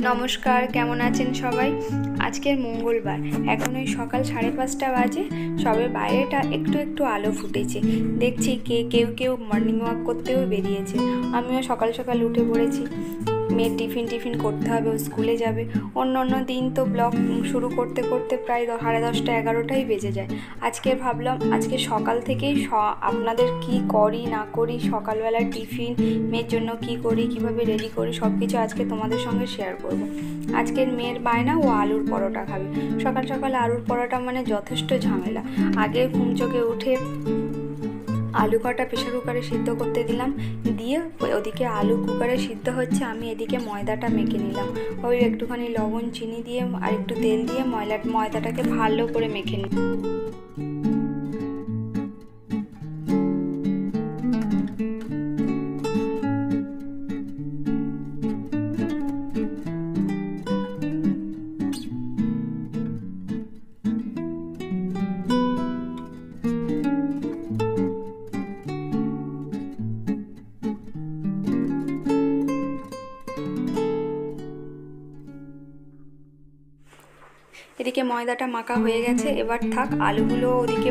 নমস্কার, কেমন আছেন সবাই? আজকের মঙ্গলবার, এখন ওই সকাল 5:30 বাজে। সবে বাইরেটা একটু একটু আলো ফুটেছে। দেখছি কেউ মর্নিং ওয়াক করতেও বেরিয়েছে। আমিও সকাল সকাল উঠে পড়েছি। মেয়ের টিফিন করতে হবে, ও স্কুলে যাবে। অন্য দিন তো ব্লগ শুরু করতে করতে প্রায় 10:30 11টাই বেজে যায়। আজকে ভাবলাম আজকে সকাল থেকেই আপনাদের কি করি না করি, সকালবেলা টিফিন মেয়ের জন্য কি করি, কিভাবে রেডি করি, সব কিছু আজকে তোমাদের সঙ্গে শেয়ার করব। আজকের মেয়ের বায়না, ও আলুর পরোটা খাবে। সকাল সকাল আলুর পরোটা মানে যথেষ্ট ঝামেলা। আগে ঘুম চোখে উঠে আলু কটা প্রেশার কুকারে সিদ্ধ করতে দিলাম, দিয়ে ওদিকে আলু কুকারে সিদ্ধ হচ্ছে, আমি এদিকে ময়দাটা মেখে নিলাম। ওই একটুখানি লবণ চিনি দিয়ে আর একটু তেল দিয়ে ময়দাটাকে ভালো করে মেখে নিলাম। এদিকে ময়দাটা মাখা হয়ে গেছে, এবার থাক। আলুগুলো ওদিকে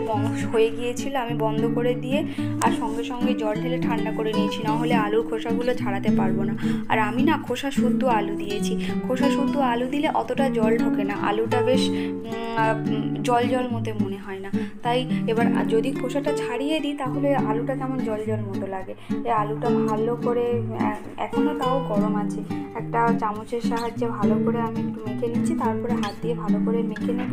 হয়ে গিয়েছিল, আমি বন্ধ করে দিয়ে আর সঙ্গে সঙ্গে জল ঢেলে ঠান্ডা করে নিয়েছি, নাহলে আলুর খোসাগুলো ছাড়াতে পারবো না। আর আমি না খোসা শুদ্ধ আলু দিয়েছি। খোসা শুদ্ধ আলু দিলে অতটা জল ঢোকে না, আলুটা বেশ জল মতো মনে হয় না। তাই এবার যদি খোসাটা ছাড়িয়ে দিই তাহলে আলুটা কেমন জল মতো লাগে। এই আলুটা ভালো করে, এখনও তাও গরম আছে, একটা চামচের সাহায্যে ভালো করে আমি একটু মেখে নিচ্ছি, তারপরে হাত দিয়ে ভালো করে মেখে নেব।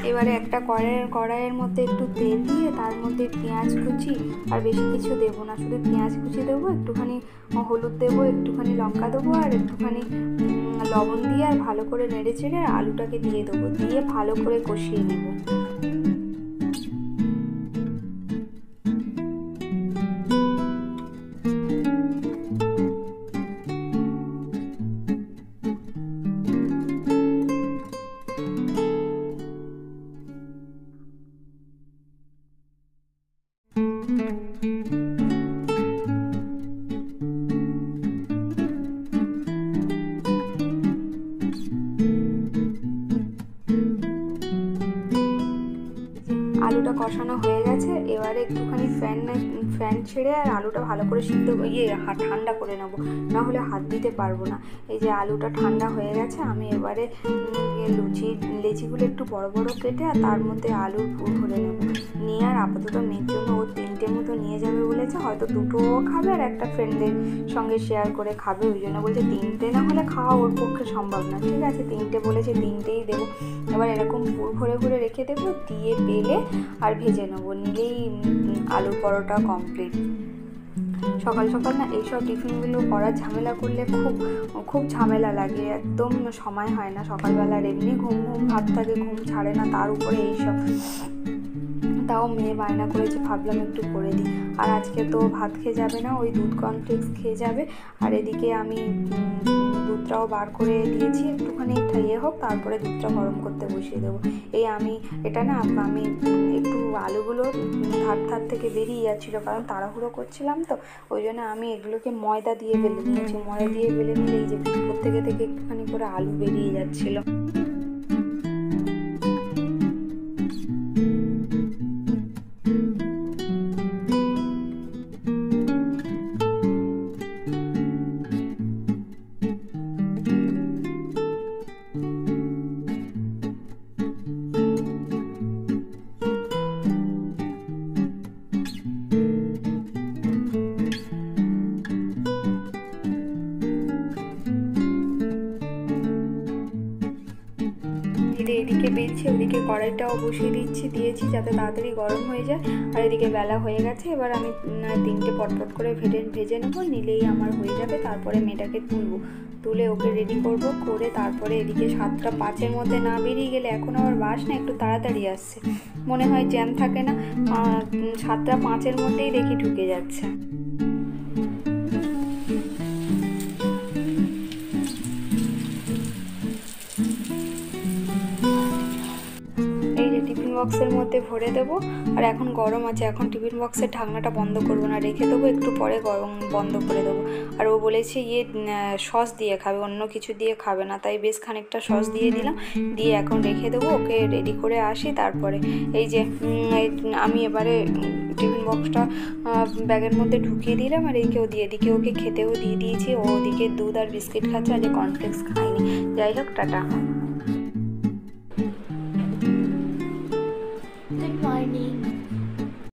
এবারে একটা কড়াইয়ের মধ্যে একটু তেল দিয়ে তার মধ্যে পেঁয়াজ কুচি, আর বেশি কিছু দেবো না, শুধু পেঁয়াজ কুচি দেবো, একটুখানি হলুদ দেবো, একটুখানি লঙ্কা দেবো আর একটুখানি লবণ দিয়ে আর ভালো করে নেড়ে চেড়ে আলুটাকে দিয়ে দেবো, দিয়ে ভালো করে কষিয়ে নেবো। আলুটা কষানো হয়ে গেছে, এবারে একটুখানি ফ্যান ছেড়ে আর আলুটা ভালো করে ঠান্ডা করে নেবো, না হলে হাত দিতে পারবো না। এই যে আলুটা ঠান্ডা হয়ে গেছে, আমি এবারে লেচিগুলো একটু বড় বড় কেটে আর তার মধ্যে আলুর পুর ভরে নেবো। নিয়ে আর আপাতত মেয়ের জন্য ও 3টে মতো নিয়ে যাবে বলেছে, হয়তো 2টোও খাবে আর একটা ফ্রেন্ডের সঙ্গে শেয়ার করে খাবে, ওই জন্য বলছে 3টে না হলে খাওয়া ওর পক্ষে সম্ভব না। ঠিক আছে, 3টে বলেছে, 3টেই দেবো। এবার এরকম পুর ভরে রেখে দেবো, দিয়ে বেলে আর ভেজে নেবো, নিলেই আলুর পরোটা কমপ্লিট। সকাল সকাল না এইসব টিফিনগুলো করার ঝামেলা করলে খুব ঝামেলা লাগে, একদম সময় হয় না। সকালবেলার এমনি ঘুম ভাব থাকে, ঘুম ছাড়ে না, তার উপরে এইসব। তাও মেয়ে বায়না করেছে, ভাবলাম একটু করে দিই। আর আজকে তো ভাত খেয়ে যাবে না, ওই দুধ কর্নফ্লেক্স খেয়ে যাবে। আর এদিকে আমি দুধটাও বার করে দিয়েছি, একটুখানি হোক, তারপরে দুধটা গরম করতে বসিয়ে দেবো। আমি একটু আলুগুলো ধার থেকে বেরিয়ে যাচ্ছিলো, কারণ তাড়াহুড়ো করছিলাম তো, ওই জন্য আমি এগুলোকে ময়দা দিয়ে বেলে নিয়েছি। ময়দা দিয়ে বেলে নিলে এই যে প্রত্যেকে থেকে একটুখানি করে আলু বেরিয়ে যাচ্ছিলো। এদিকে বেলছি, ওদিকে কড়াইটাও বসিয়ে দিয়েছি যাতে তাড়াতাড়ি গরম হয়ে যায়। আর এদিকে বেলা হয়ে গেছে, এবার আমি 3টে পটপট করে ভেজে নেবো, নিলেই আমার হয়ে যাবে। তারপরে মেয়েটাকে তুলে ওকে রেডি করে তারপরে এদিকে 7টা 5-এর মধ্যে না বেরিয়ে গেলে, এখন আবার বাস না একটু তাড়াতাড়ি আসছে, মনে হয় জ্যাম থাকে না, 7টা 5-এর মধ্যেই দেখি ঢুকে যাচ্ছে। বক্সের মধ্যে ভরে দেবো। আর এখন গরম আছে, এখন টিফিন বক্সের ঢাকনাটা বন্ধ করবো না, রেখে দেবো, একটু পরে গরম বন্ধ করে দেবো। আর ও বলেছে সস দিয়ে খাবে, অন্য কিছু দিয়ে খাবে না, তাই বেশ খানিকটা সস দিয়ে দিলাম, দিয়ে এখন রেখে দেবো, ওকে রেডি করে আসি। তারপরে এই যে আমি এবারে টিফিন বক্সটা ব্যাগের মধ্যে ঢুকিয়ে দিলাম, আর এদিকে ওকে খেতেও দিয়ে দিয়েছি। ও ওদিকে দুধ আর বিস্কিট খাচ্ছে, আজ কর্নফ্লেক্স খাইনি। যাই হোক, টাটা।